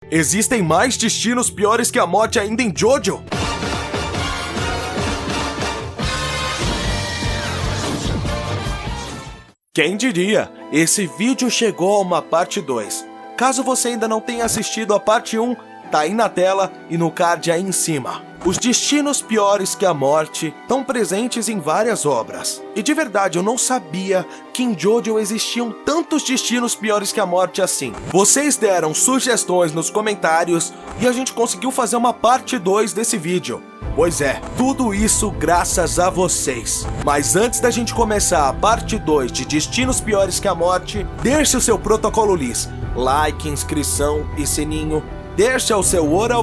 Existem mais destinos piores que a morte ainda em Jojo? Quem diria? Esse vídeo chegou a uma parte 2. Caso você ainda não tenha assistido a parte 1, tá aí na tela e no card aí em cima. Os destinos piores que a morte estão presentes em várias obras. E de verdade, eu não sabia que em Jojo existiam tantos destinos piores que a morte assim. Vocês deram sugestões nos comentários e a gente conseguiu fazer uma parte 2 desse vídeo. Pois é, tudo isso graças a vocês. Mas antes da gente começar a parte 2 de destinos piores que a morte, deixe o seu protocolo Liz, like, inscrição e sininho. Deixa o seu ora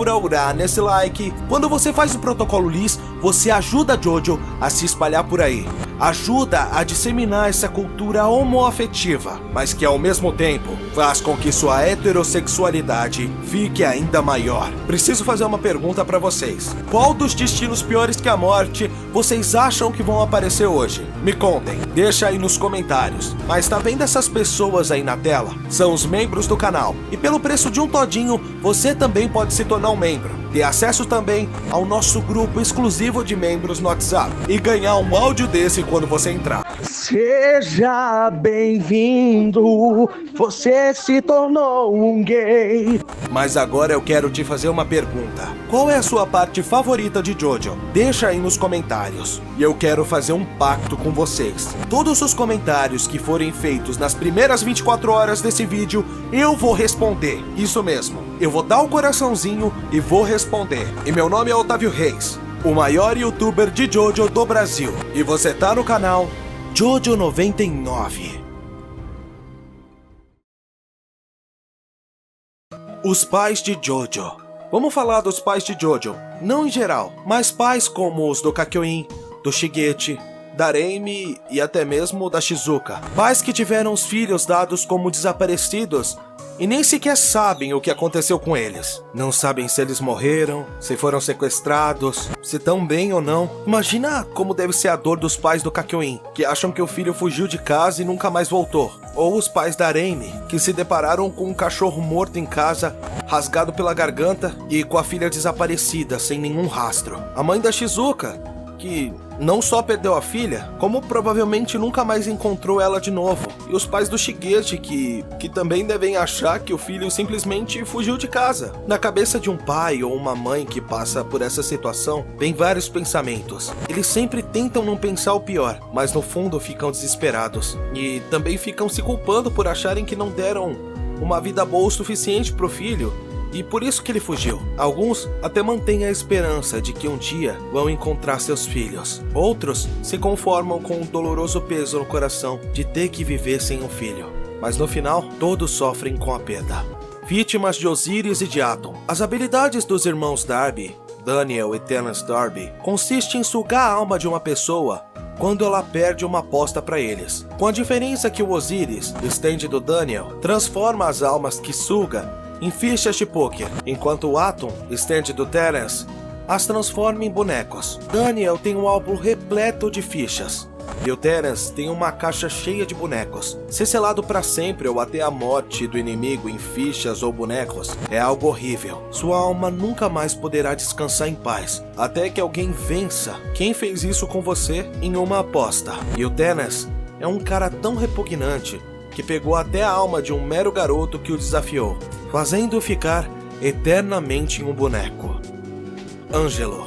nesse like. Quando você faz o protocolo Liz, você ajuda a Jojo a se espalhar por aí. Ajuda a disseminar essa cultura homoafetiva, mas que ao mesmo tempo faz com que sua heterossexualidade fique ainda maior. Preciso fazer uma pergunta pra vocês. Qual dos destinos piores que a morte vocês acham que vão aparecer hoje? Me contem, deixa aí nos comentários. Mas tá vendo essas pessoas aí na tela? São os membros do canal. E pelo preço de um todinho, você também pode se tornar um membro. Ter acesso também ao nosso grupo exclusivo de membros no WhatsApp. E ganhar um áudio desse quando você entrar. Seja bem-vindo, você se tornou um gay. Mas agora eu quero te fazer uma pergunta. Qual é a sua parte favorita de Jojo? Deixa aí nos comentários. E eu quero fazer um pacto com vocês. Todos os comentários que forem feitos nas primeiras 24 horas desse vídeo, eu vou responder. Isso mesmo. Eu vou dar um coraçãozinho e vou responder. E meu nome é Otávio Reis, o maior youtuber de Jojo do Brasil. E você tá no canal Jojo 99. Os pais de Jojo. Vamos falar dos pais de Jojo, não em geral, mas pais como os do Kakyoin, do Shigeki, da Reimi e até mesmo da Shizuka. Pais que tiveram os filhos dados como desaparecidos e nem sequer sabem o que aconteceu com eles. Não sabem se eles morreram, se foram sequestrados, se estão bem ou não. Imagina como deve ser a dor dos pais do Kakyoin, que acham que o filho fugiu de casa e nunca mais voltou. Ou os pais da Reimi, que se depararam com um cachorro morto em casa, rasgado pela garganta e com a filha desaparecida, sem nenhum rastro. A mãe da Shizuka, que não só perdeu a filha, como provavelmente nunca mais encontrou ela de novo. E os pais do Shigeki, que também devem achar que o filho simplesmente fugiu de casa. Na cabeça de um pai ou uma mãe que passa por essa situação, vem vários pensamentos. Eles sempre tentam não pensar o pior, mas no fundo ficam desesperados. E também ficam se culpando por acharem que não deram uma vida boa o suficiente pro filho, e por isso que ele fugiu. Alguns até mantêm a esperança de que um dia vão encontrar seus filhos. Outros se conformam com o doloroso peso no coração de ter que viver sem um filho. Mas no final, todos sofrem com a perda. Vítimas de Osiris e de Atom. As habilidades dos irmãos Darby, Daniel e Terence Darby, consistem em sugar a alma de uma pessoa quando ela perde uma aposta para eles. Com a diferença que o Osiris, stand do Daniel, transforma as almas que suga em fichas de pôquer, enquanto o Atom, stand do Terence, as transforma em bonecos. Daniel tem um álbum repleto de fichas, e o Terence tem uma caixa cheia de bonecos. Ser selado para sempre ou até a morte do inimigo em fichas ou bonecos é algo horrível. Sua alma nunca mais poderá descansar em paz, até que alguém vença quem fez isso com você em uma aposta. E o Terence é um cara tão repugnante que pegou até a alma de um mero garoto que o desafiou, fazendo-o ficar eternamente em um boneco. Ângelo.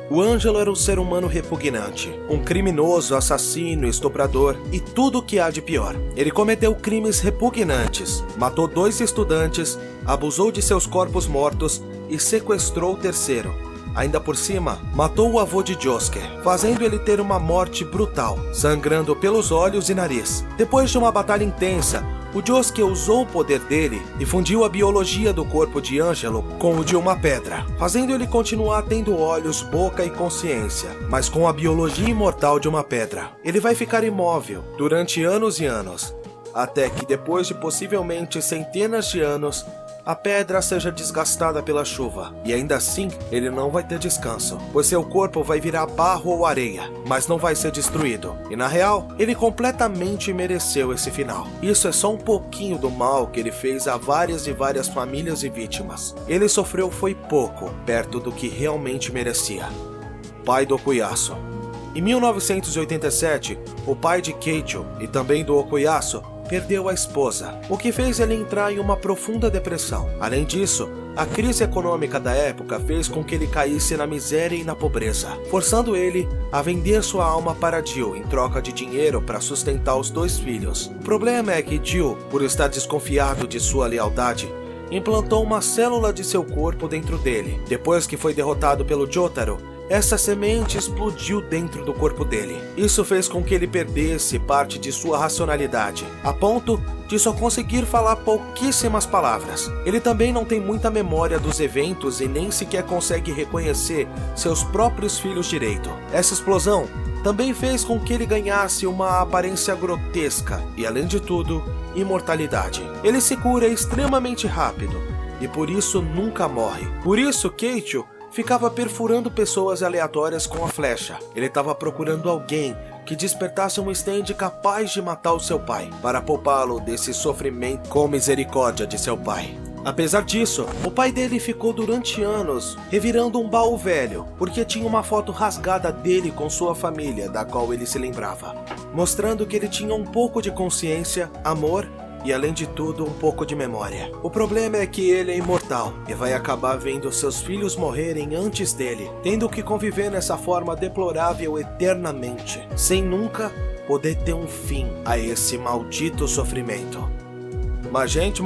O Ângelo era um ser humano repugnante, um criminoso, assassino, estuprador e tudo o que há de pior. Ele cometeu crimes repugnantes, matou 2 estudantes, abusou de seus corpos mortos e sequestrou o terceiro. Ainda por cima, matou o avô de Josuke, fazendo ele ter uma morte brutal, sangrando pelos olhos e nariz. Depois de uma batalha intensa, o Josuke usou o poder dele e fundiu a biologia do corpo de Ângelo com o de uma pedra, fazendo ele continuar tendo olhos, boca e consciência, mas com a biologia imortal de uma pedra. Ele vai ficar imóvel durante anos e anos, até que depois de possivelmente centenas de anos, a pedra seja desgastada pela chuva, e ainda assim ele não vai ter descanso, pois seu corpo vai virar barro ou areia, mas não vai ser destruído. E na real, ele completamente mereceu esse final. Isso é só um pouquinho do mal que ele fez a várias e várias famílias e vítimas. Ele sofreu foi pouco, perto do que realmente merecia. Pai do Okuyasu. Em 1987, o pai de Keiichiro e também do Okuyasu perdeu a esposa, o que fez ele entrar em uma profunda depressão. Além disso, a crise econômica da época fez com que ele caísse na miséria e na pobreza, forçando ele a vender sua alma para Jill em troca de dinheiro para sustentar os 2 filhos. O problema é que Jill, por estar desconfiado de sua lealdade, implantou uma célula de seu corpo dentro dele. Depois que foi derrotado pelo Jotaro, essa semente explodiu dentro do corpo dele. Isso fez com que ele perdesse parte de sua racionalidade, a ponto de só conseguir falar pouquíssimas palavras. Ele também não tem muita memória dos eventos e nem sequer consegue reconhecer seus próprios filhos direito. Essa explosão também fez com que ele ganhasse uma aparência grotesca e, além de tudo, imortalidade. Ele se cura extremamente rápido e por isso nunca morre. Por isso, Keiichiro ficava perfurando pessoas aleatórias com a flecha. Ele estava procurando alguém que despertasse um stand capaz de matar o seu pai, para poupá-lo desse sofrimento com misericórdia de seu pai. Apesar disso, o pai dele ficou durante anos revirando um baú velho, porque tinha uma foto rasgada dele com sua família, da qual ele se lembrava, mostrando que ele tinha um pouco de consciência, amor e, além de tudo, um pouco de memória. O problema é que ele é imortal e vai acabar vendo seus filhos morrerem antes dele, tendo que conviver nessa forma deplorável eternamente, sem nunca poder ter um fim a esse maldito sofrimento. Magente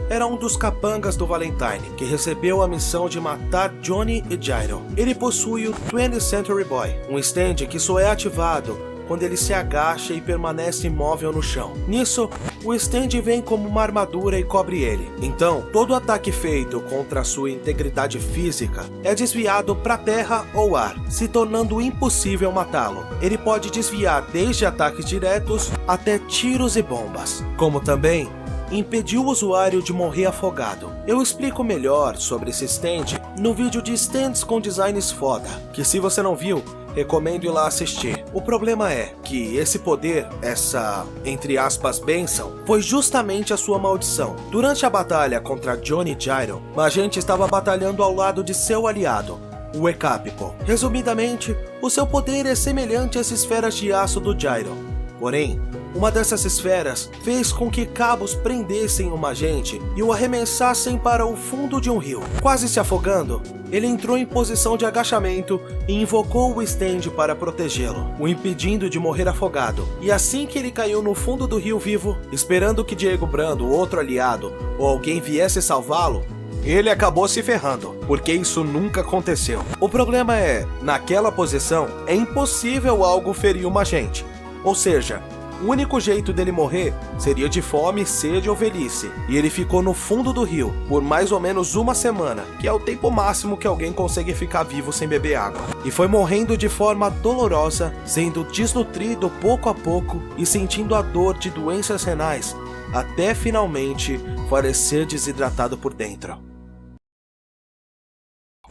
era um dos capangas do Valentine, que recebeu a missão de matar Johnny e Gyro. Ele possui o 20th Century Boy, um stand que só é ativado quando ele se agacha e permanece imóvel no chão. Nisso, o stand vem como uma armadura e cobre ele. Então, todo ataque feito contra sua integridade física é desviado para terra ou ar, se tornando impossível matá-lo. Ele pode desviar desde ataques diretos até tiros e bombas, como também impediu o usuário de morrer afogado. Eu explico melhor sobre esse stand no vídeo de stands com designs foda, que se você não viu, recomendo ir lá assistir. O problema é que esse poder, essa, entre aspas, bênção, foi justamente a sua maldição. Durante a batalha contra Johnny e Gyro, Magente estava batalhando ao lado de seu aliado, o Ekapipo. Resumidamente, o seu poder é semelhante às esferas de aço do Gyro. Porém, uma dessas esferas fez com que cabos prendessem o Magente e o arremessassem para o fundo de um rio. Quase se afogando, ele entrou em posição de agachamento e invocou o stand para protegê-lo, o impedindo de morrer afogado. E assim que ele caiu no fundo do rio vivo, esperando que Diego Brando, outro aliado, ou alguém viesse salvá-lo, ele acabou se ferrando, porque isso nunca aconteceu. O problema é, naquela posição, é impossível algo ferir o Magente. Ou seja, o único jeito dele morrer seria de fome, sede ou velhice, e ele ficou no fundo do rio por mais ou menos uma semana, que é o tempo máximo que alguém consegue ficar vivo sem beber água, e foi morrendo de forma dolorosa, sendo desnutrido pouco a pouco e sentindo a dor de doenças renais, até finalmente falecer desidratado por dentro.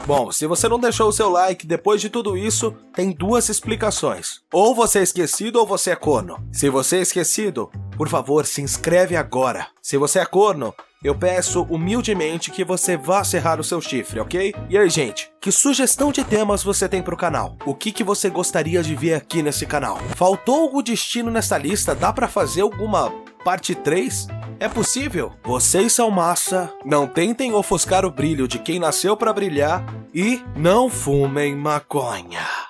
Bom, se você não deixou o seu like depois de tudo isso, tem duas explicações. Ou você é esquecido ou você é corno. Se você é esquecido, por favor, se inscreve agora. Se você é corno, eu peço humildemente que você vá serrar o seu chifre, ok? E aí, gente, que sugestão de temas você tem pro canal? O que você gostaria de ver aqui nesse canal? Faltou algum destino nessa lista? Dá pra fazer alguma parte 3? É possível? Vocês são massa, não tentem ofuscar o brilho de quem nasceu pra brilhar e não fumem maconha.